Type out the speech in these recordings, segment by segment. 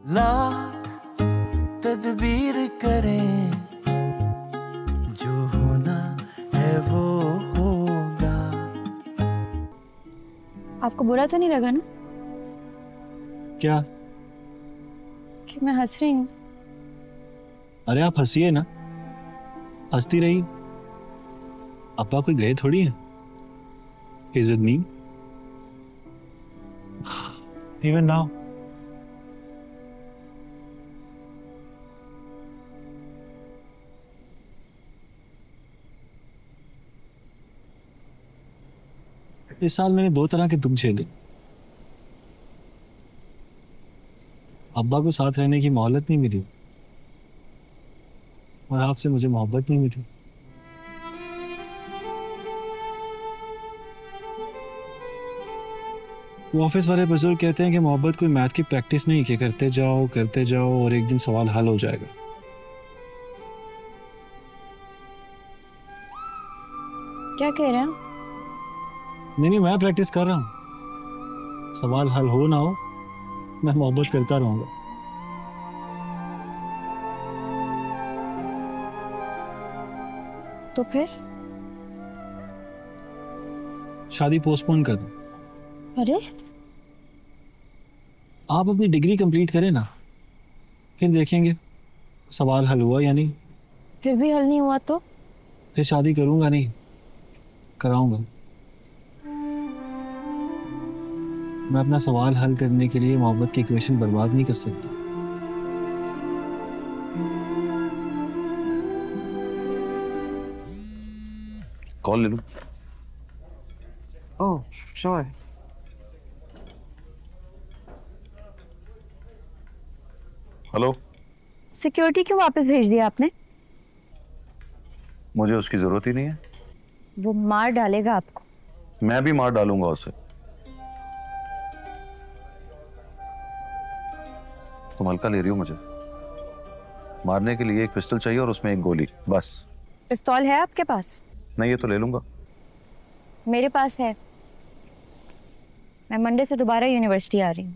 लाख तदबीर करें, जो होना है वो होगा। आपको बुरा तो नहीं लगा ना? क्या? कि मैं हंस रही हूँ। अरे आप हंसिए ना, हंसती रही। अब्बा कोई गए थोड़ी है। He's with me. Even now. इस साल मैंने 2 तरह के दुख झेले। अब्बा को साथ रहने की मोहलत नहीं मिली और आपसे मुझे मोहब्बत नहीं मिली। वो ऑफिस वाले बुजुर्ग कहते हैं कि मोहब्बत कोई मैथ की प्रैक्टिस नहीं कि करते जाओ और एक दिन सवाल हल हो जाएगा। क्या कह रहे हैं? नहीं, मैं प्रैक्टिस कर रहा हूँ। सवाल हल हो ना हो, मैं मोहब्बत करता रहूंगा। तो फिर शादी पोस्टपोन कर दो। अरे आप अपनी डिग्री कंप्लीट करें ना, फिर देखेंगे सवाल हल हुआ या नहीं। फिर भी हल नहीं हुआ तो? फिर शादी करूंगा नहीं, कराऊंगा। मैं अपना सवाल हल करने के लिए मोहब्बत की इक्वेशन बर्बाद नहीं कर सकता। कॉल ले लूं? Oh sure. हेलो। सिक्योरिटी क्यों वापस भेज दिया आपने? मुझे उसकी जरूरत ही नहीं है। वो मार डालेगा आपको। मैं भी मार डालूंगा उसे। तुम हल्का ले रही हो मुझे। मारने के लिए एक पिस्टल चाहिए और उसमें एक गोली, बस। पिस्तौल है आपके पास? नहीं, ये तो ले लूंगा। मेरे पास है। मैं मंडे से दोबारा यूनिवर्सिटी आ रही हूँ।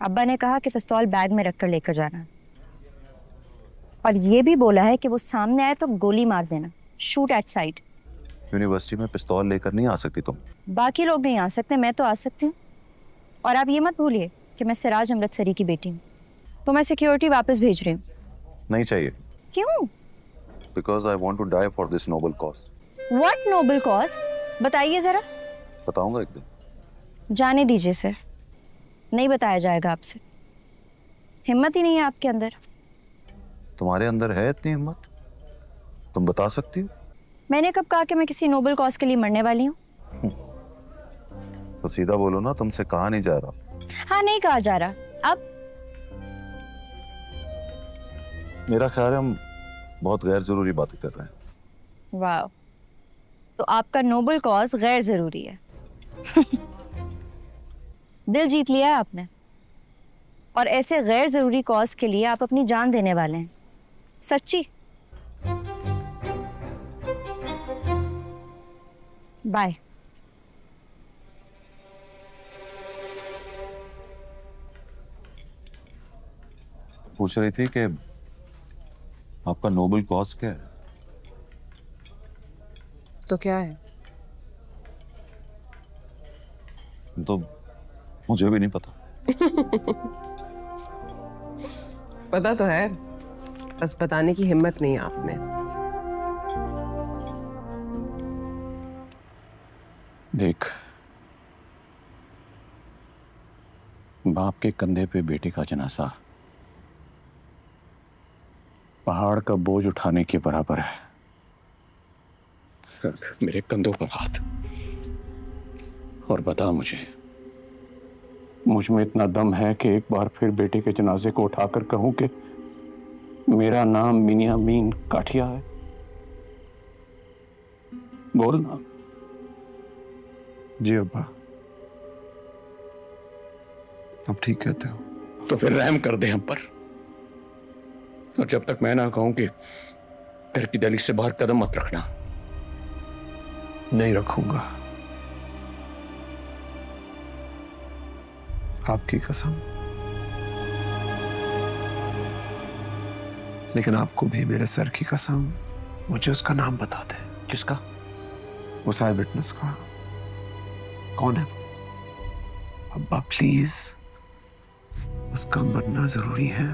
अब्बा ने कहा कि पिस्तौल बैग में रखकर लेकर जाना, और ये भी बोला है कि वो सामने आए तो गोली मार देना, शूट एट साइट। यूनिवर्सिटी में पिस्तौल लेकर नहीं आ सकती तुम। बाकी लोग नहीं आ सकते, मैं तो आ सकती हूँ। और आप ये मत भूलिए कि मैं सिराज अमृतसरी की बेटी हूँ, तो मैं सिक्योरिटी वापस भेज रही हूँ। नहीं चाहिए। क्यों? Because I want to die for this noble cause. What noble cause? बताइए जरा। बताऊंगा एक दिन। जाने दीजिए सर, नहीं बताया जाएगा आपसे। हिम्मत ही नहीं है आपके अंदर। तुम्हारे अंदर है इतनी हिम्मत? तुम बता सकती हो? मैंने कब कहा कि मैं किसी नोबल कॉज के लिए मरने वाली हूँ? तो सीधा बोलो ना, तुमसे कहा नहीं जा रहा। हाँ, नहीं कहा जा रहा। अब मेरा ख्याल है हम बहुत गैर जरूरी बातें कर रहे हैं। वाह, तो आपका नोबल कॉज गैर जरूरी है। दिल जीत लिया है आपने, और ऐसे गैर जरूरी कॉज के लिए आप अपनी जान देने वाले हैं। सच्ची? बाय। पूछ रही थी कि आपका नोबल कॉज क्या है? तो क्या है? तो मुझे भी नहीं पता। पता तो है, बस बताने की हिम्मत नहीं है आप में। देख, बाप के कंधे पे बेटे का जनाजा पहाड़ का बोझ उठाने के बराबर है। मेरे कंधों पर हाथ, और बता मुझ में इतना दम है कि एक बार फिर बेटे के जनाजे को उठाकर कहूं कि मेरा नाम मिनियामीन काठिया है? बोल ना। जी अब्बा, अब ठीक कहते हो। तो फिर रहम कर दे हम पर, और जब तक मैं ना कहूं कि घर की दहलीज से बाहर कदम मत रखना। नहीं रखूंगा, आपकी कसम। लेकिन आपको भी मेरे सर की कसम मुझे उसका नाम बता दे। किसका? उस आई विटनेस का। कौन है वो? अब्बा प्लीज, उसका मरना जरूरी है,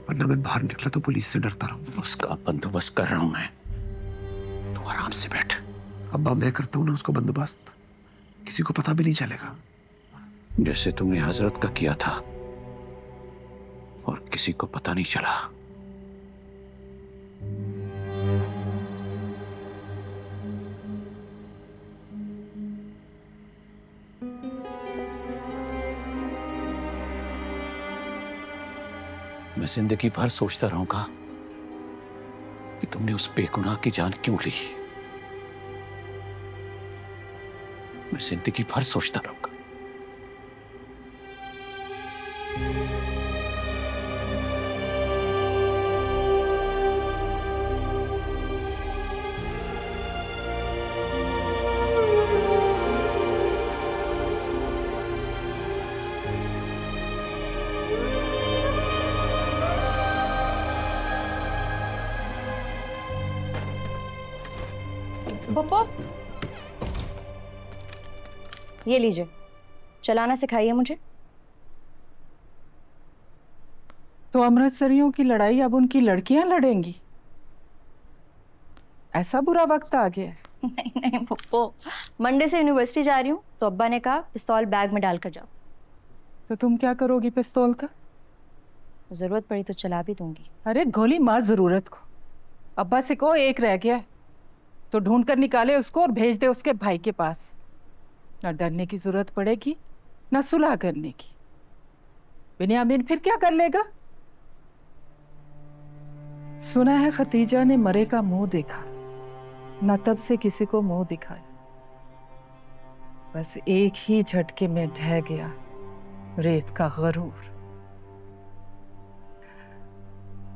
वरना मैं बाहर निकला तो पुलिस से डरता रहूं। उसका बंदोबस्त कर रहा हूं मैं, तू आराम से बैठ। अब्बा मैं करता हूं ना उसको बंदोबस्त, किसी को पता भी नहीं चलेगा। जैसे तुमने हजरत का किया था और किसी को पता नहीं चला। मैं जिंदगी भर सोचता रहूंगा कि तुमने उस बेगुनाह की जान क्यों ली। मैं जिंदगी भर सोचता रहूंगा। पप्पू, ये लीजिए, चलाना सिखाइए मुझे। तो अमृतसरियों की लड़ाई अब उनकी लड़कियां लड़ेंगी? ऐसा बुरा वक्त आ गया है? नहीं नहीं पप्पू, मंडे से यूनिवर्सिटी जा रही हूँ तो अब्बा ने कहा पिस्तौल बैग में डाल कर जाओ। तो तुम क्या करोगी पिस्तौल का? जरूरत पड़ी तो चला भी दूंगी। अरे गोली मार जरूरत को। अब्बा से कहो एक रह गया है तो ढूंढ कर निकाले उसको और भेज दे उसके भाई के पास। ना डरने की जरूरत पड़ेगी ना सुलह करने की। बिन्यामीन फिर क्या कर लेगा? सुना है खतीजा ने मरे का मुंह देखा, ना तब से किसी को मुंह दिखाया। बस एक ही झटके में ढह गया रेत का गरूर।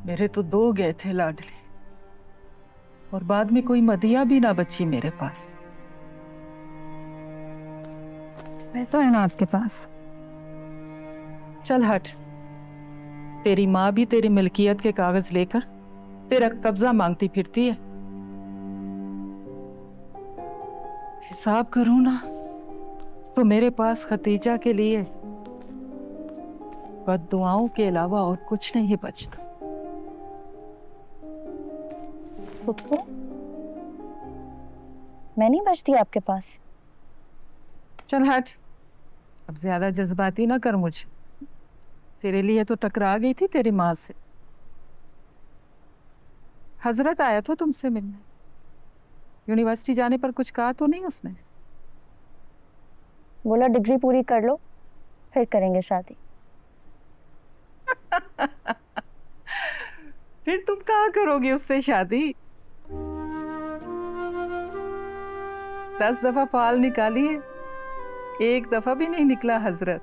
मेरे तो 2 गए थे लाडले, और बाद में कोई मदिया भी ना बची मेरे पास। मैं तो है ना आपके पास। चल हट, तेरी माँ भी तेरी मिल्कियत के कागज लेकर तेरा कब्जा मांगती फिरती है। हिसाब करूं ना तो मेरे पास खतीजा के लिए बद्दुआओं के अलावा और कुछ नहीं बचता। पप्पू, मैं नहीं बचती आपके पास। चल हट, अब ज्यादा जज्बाती ना कर मुझे। तेरे लिए तो टकरा गई थी तेरी माँ से। हजरत आया था तुमसे मिलने, यूनिवर्सिटी जाने पर कुछ कहा तो नहीं उसने? बोला डिग्री पूरी कर लो फिर करेंगे शादी। फिर तुम कहाँ करोगी उससे शादी? 10 दफा फाल निकाली है, एक दफा भी नहीं निकला हजरत।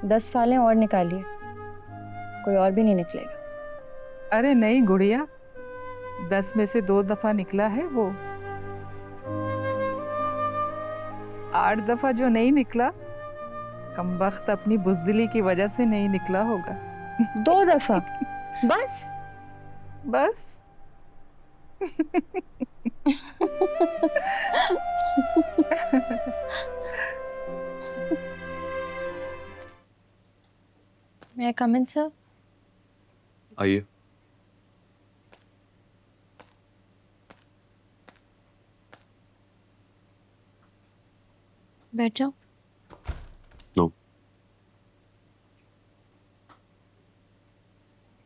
10 फालें और निकालिए, कोई और भी नहीं निकलेगा। अरे नहीं गुड़िया, 10 में से 2 दफा निकला है वो। 8 दफा जो नहीं निकला, कमबख्त अपनी बुज़दिली की वजह से नहीं निकला होगा। 2 दफा बस? बस May I come in, sir? आइए। बैठ जाओ। नो,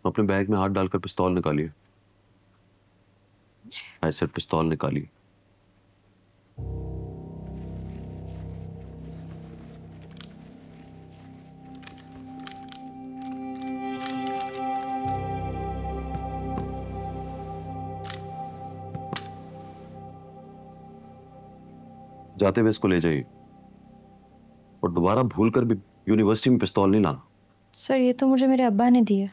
अपने बैग में हाथ डालकर पिस्तौल निकालिए। ऐसे पिस्तौल निकालिए। जाते हुए इसको ले जाइए और दोबारा भूलकर भी यूनिवर्सिटी में पिस्तौल नहीं लाना। सर ये तो मुझे मेरे अब्बा ने दिया,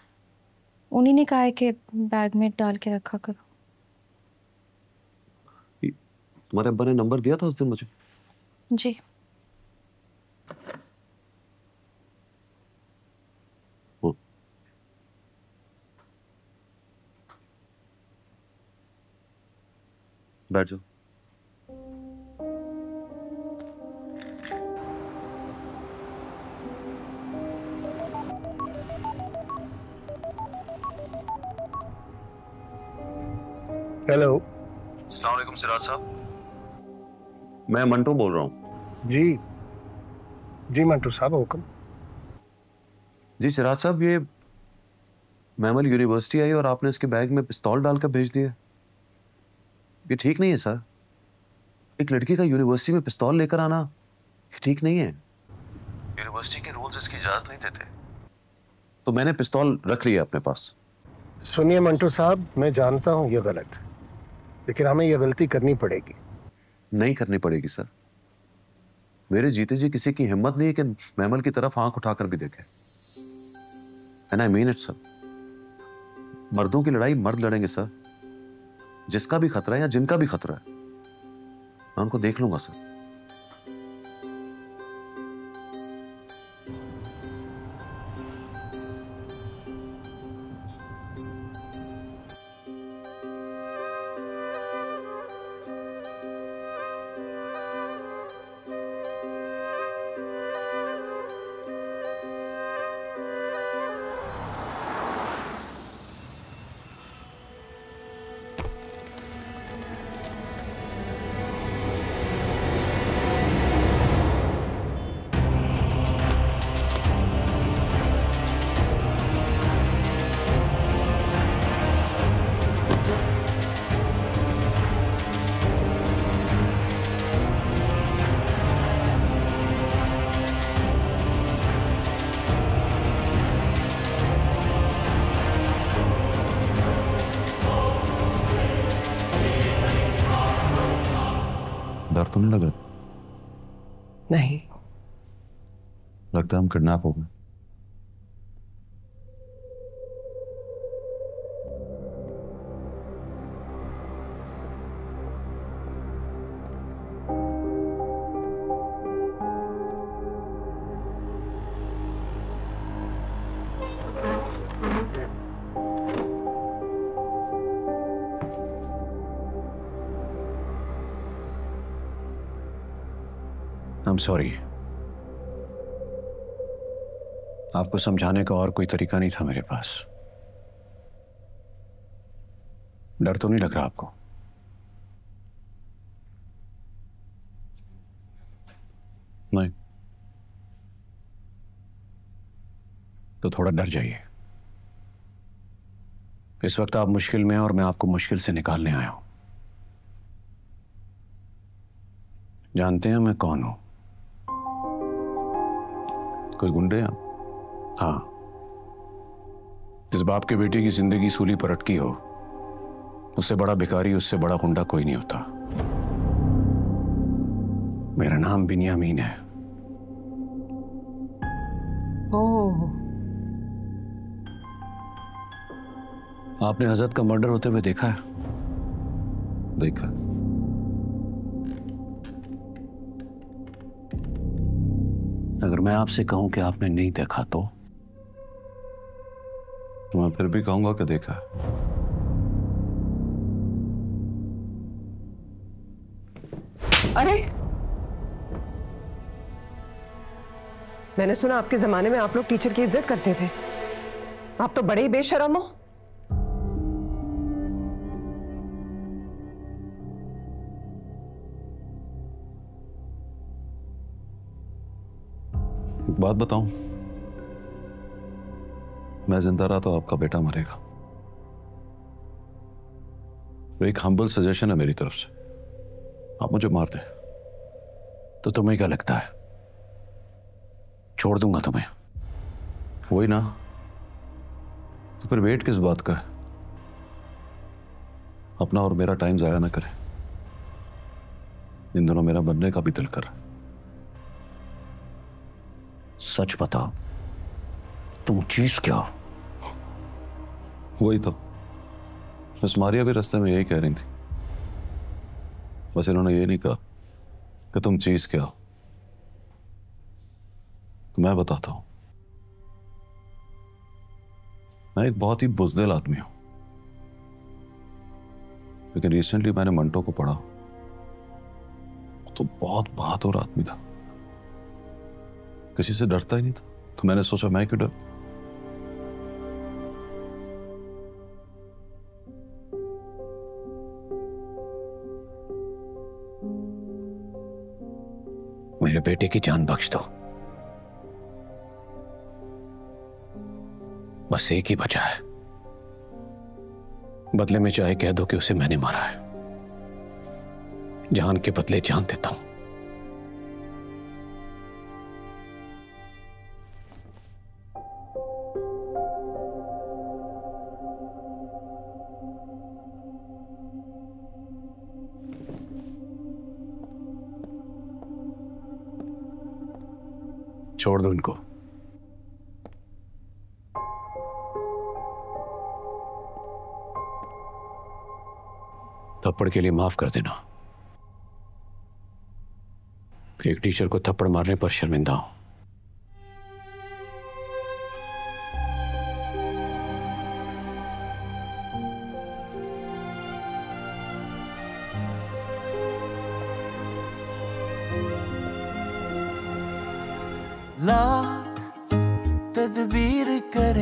उन्हीं ने कहा है कि बैग में डाल के रखा करो। तुम्हारे अब्बा ने नंबर दिया था उस दिन मुझे? जी। बैठ जाओ। हेलो। अस्सलाम वालेकुम सिराज साहब, मैं मंटू बोल रहा हूँ। जी जी मंटू साहब, हुक्म। जी सिराज साहब, ये मैमल यूनिवर्सिटी आई और आपने इसके बैग में पिस्तौल डालकर भेज दिया। ये ठीक नहीं है सर। एक लड़की का यूनिवर्सिटी में पिस्तौल लेकर आना ये ठीक नहीं है। यूनिवर्सिटी के रूल्स इसकी इजाजत नहीं देते। तो मैंने पिस्तौल रख लिया अपने पास। सुनिए मंटू साहब, मैं जानता हूँ ये गलत है, लेकिन हमें ये गलती करनी पड़ेगी। नहीं करनी पड़ेगी सर। मेरे जीते जी किसी की हिम्मत नहीं है कि मैमल की तरफ आंख उठाकर भी देखे। And I mean it sir. मर्दों की लड़ाई मर्द लड़ेंगे सर। जिसका भी खतरा है या जिनका भी खतरा है, मैं उनको देख लूंगा सर। डर तो नहीं लग रहा? नहीं। लगता है हम किडनैप हो गए। I'm sorry। आपको समझाने का और कोई तरीका नहीं था मेरे पास। डर तो नहीं लग रहा आपको? नहीं। तो थोड़ा डर जाइए। इस वक्त आप मुश्किल में हैं और मैं आपको मुश्किल से निकालने आया हूं। जानते हैं मैं कौन हूं? कोई गुंडे हैं? हाँ। जिस बाप के बेटे की जिंदगी सूली पर अटकी हो, उससे बड़ा भिखारी, उससे बड़ा गुंडा कोई नहीं होता। मेरा नाम बिन्यामीन है। ओह, आपने हजरत का मर्डर होते हुए देखा है? देखा। अगर मैं आपसे कहूं कि आपने नहीं देखा तो मैं फिर भी कहूंगा कि देखा है। अरे मैंने सुना आपके जमाने में आप लोग टीचर की इज्जत करते थे। आप तो बड़े ही बेशर्म हो। एक बात बताऊं, मैं जिंदा रहा तो आपका बेटा मरेगा। एक हम्बल सजेशन है मेरी तरफ से, आप मुझे मार दें। तो तुम्हें क्या लगता है छोड़ दूंगा तुम्हें? वही ना, तो फिर वेट किस बात का है? अपना और मेरा टाइम जाया ना करें। इन दोनों मेरा बनने का भी दिल कर रहा है। सच बताओ, तुम चीज क्या हो? वही तो मिस मारिया भी रास्ते में यही कह रही थी। बस इन्होंने ये नहीं कहा कि तुम चीज क्या हो। तो मैं बताता हूं, मैं एक बहुत ही बुज़दिल आदमी हूं। लेकिन रिसेंटली मैंने मंटो को पढ़ा तो बहुत बहादुर आदमी था, किसी से डरता ही नहीं था। तो मैंने सोचा मैं क्यों डर। मेरे बेटे की जान बख्श दो, बस एक ही बचा है। बदले में चाहे कह दो कि उसे मैंने मारा है, जान के बदले जान देता हूं। छोड़ दो इनको। थप्पड़ के लिए माफ कर देना। एक टीचर को थप्पड़ मारने पर शर्मिंदा हूं। लाख तदबीर कर